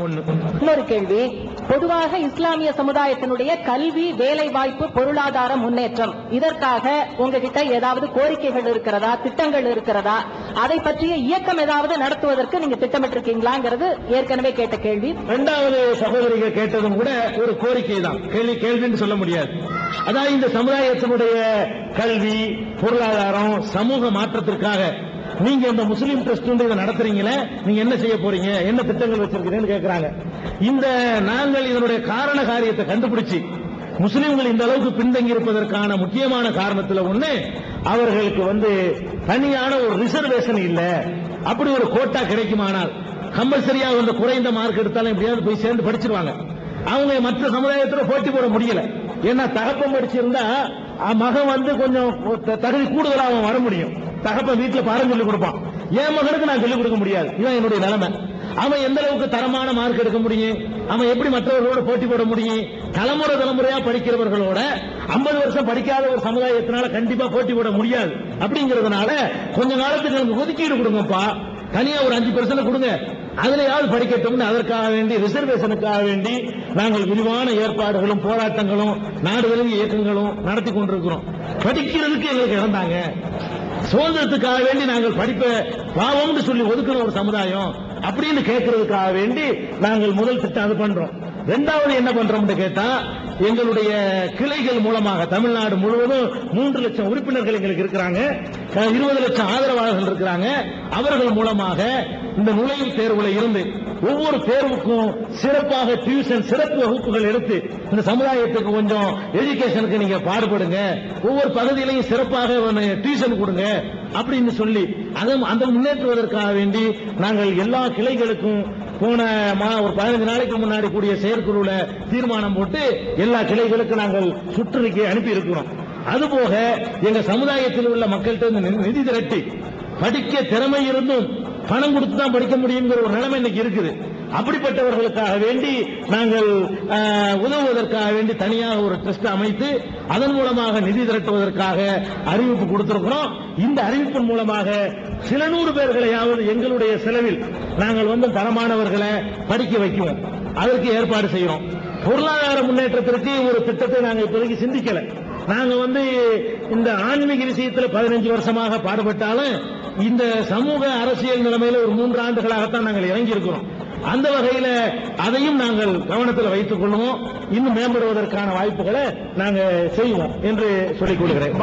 இன்னொரு கேள்வி, பொதுவாக இஸ்லாமிய சமுதாயத்தினுடைய கல்வி, வேலை வாய்ப்பு, பொருளாதார முன்னேற்றம், இதற்காக உங்ககிட்ட ஏதாவது கோரிக்கைகள் இருக்கிறதா, திட்டங்கள் இருக்கிறதா, அதை பற்றிய இயக்கம் ஏதாவது நடத்துவதற்கு நீங்க திட்டமிட்டிருக்கீங்களாங்கிறது ஏற்கனவே கேட்ட கேள்வி. இரண்டாவது சகோதரிகள் கேட்டதும் கூட ஒரு கோரிக்கை தான், கேள்வின்னு சொல்ல முடியாது. அதாவது இந்த சமுதாயத்தினுடைய கல்வி, பொருளாதாரம், சமூக மாற்றத்திற்காக நீங்க இந்த முஸ்லீம் ட்ரஸ்ட் இதை நடத்துறீங்களே, நீங்க என்ன செய்ய போறீங்க, என்ன திட்டங்கள் வச்சிருக்கீங்கன்னு கேட்கிறாங்க. இந்த நாங்கள் இதனுடைய காரண காரியத்தை கண்டுபிடிச்சு முஸ்லீம்கள் இந்த அளவுக்கு பின்தங்கி இருப்பதற்கான முக்கியமான காரணத்தில் ஒண்ணு, அவர்களுக்கு தனியான ஒரு ரிசர்வேஷன் இல்ல. அப்படி ஒரு கோட்டா கிடைக்குமானால் கம்பல்சரியா குறைந்த மார்க் எடுத்தாலும் எப்படியாவது போய் சேர்ந்து படிச்சிருவாங்க. அவங்க மற்ற சமுதாயத்தில் போட்டி போட முடியல. ஏன்னா தகப்பம் படிச்சிருந்தா மகன் கொஞ்சம் தகுதி கூடுதலாக அவன் வர முடியும். தகப்பன் வீட்டுல பாடம் சொல்லிக் கொடுப்பான், என் மகனுக்கு நான் சொல்லிக் கொடுக்க முடியாது. இதுதான் என்னுடைய நிலைமை. அவன் எந்த அளவுக்கு தரமான மார்க் எடுக்க முடியும், அவன் எப்படி மற்றவர்களோட போட்டி போட முடியும்? தலைமுறையா படிக்கிறவர்களோட 50 வருஷம் படிக்காத ஒரு சமுதாயத்தினால கண்டிப்பா போட்டி போட முடியாது. அப்படிங்கிறதுனால கொஞ்ச காலத்துக்கு நமக்கு ஒதுக்கீடு கொடுங்கப்பா, தனியா ஒரு 5% கொடுங்க, அதுலயாவது படிக்கட்டும். அதற்காக வேண்டி, ரிசர்வேஷனுக்காக வேண்டி நாங்கள் விரிவான ஏற்பாடுகளும் போராட்டங்களும் நாடுகளின் இயக்கங்களும் நடத்தி கொண்டிருக்கிறோம். படிக்கிறதுக்கு எங்களுக்கு இழந்தாங்க, சுதந்திரத்துக்காக வேண்டி நாங்கள் படிப்பை பாவம்னு சொல்லி ஒதுக்கிற ஒரு சமுதாயம் அப்படின்னு கேட்கறதுக்காக வேண்டி நாங்கள் முதல் திட்டம் அது பண்றோம். இரண்டாவது என்ன பண்றோம் கேட்டா, எங்களுடைய கிளைகள் மூலமாக தமிழ்நாடு முழுவதும் 3 லட்சம் உறுப்பினர்கள் எங்களுக்கு இருக்கிறாங்க, 20 லட்சம் ஆதரவாளர்கள் இருக்கிறாங்க. அவர்கள் மூலமாக இந்த நுழைவு தேர்வுல இருந்து ஒவ்வொரு தேர்வுக்கும் சிறப்பாக டியூஷன், சிறப்பு வகுப்புகள் எடுத்து இந்த சமுதாயத்துக்கு கொஞ்சம் எஜுகேஷனுக்கு நீங்க பாடுபடுங்க, ஒவ்வொரு பகுதியிலையும் சிறப்பாக டியூஷன் கொடுங்க அப்படின்னு சொல்லி அந்த முன்னேற்றுவதற்காக வேண்டி நாங்கள் எல்லா கிளைகளுக்கும் போன ஒரு 15 நாளைக்கு முன்னாடி கூடிய செயற்குழுல தீர்மானம் போட்டு எல்லா கிளைகளுக்கும் நாங்கள் சுற்றுரைக்கு அனுப்பி இருக்கிறோம். அதுபோக எங்க சமுதாயத்தில் உள்ள மக்கள்கிட்ட நிதி திரட்டி படிக்க திறமை இருந்தும் பணம் கொடுத்து தான் படிக்க முடியுங்கிற ஒரு நிலைமை இன்னைக்கு இருக்குது. அப்படிப்பட்டவர்களுக்காக வேண்டி நாங்கள் உதவுவதற்காக வேண்டி தனியாக ஒரு ட்ரஸ்ட் அமைத்து அதன் மூலமாக நிதி திரட்டுவதற்காக அறிவிப்பு கொடுத்திருக்கிறோம். இந்த அறிவிப்பின் மூலமாக சில 100 பேர்களையாவது எங்களுடைய செலவில் நாங்கள் தரமானவர்களை படிக்க வைக்குவோம். அதற்கு ஏற்பாடு செய்யறோம். பொருளாதார முன்னேற்றத்திற்கு ஒரு திட்டத்தை நாங்கள் இப்போதைக்கு சிந்திக்கல. நாங்க இந்த ஆன்மீக விஷயத்தில் 15 வருஷமாக பாடுபட்டாலும் இந்த சமூக அரசியல் நிலைமையில ஒரு 3 ஆண்டுகளாகத்தான் நாங்கள் இறங்கி இருக்கிறோம். அந்த வகையில அதையும் நாங்கள் கவனத்தில் வைத்துக் கொள்வோம். இன்னும் மேம்படுவதற்கான வாய்ப்புகளை நாங்கள் செய்வோம் என்று சொல்லிக் கொள்கிறேன்.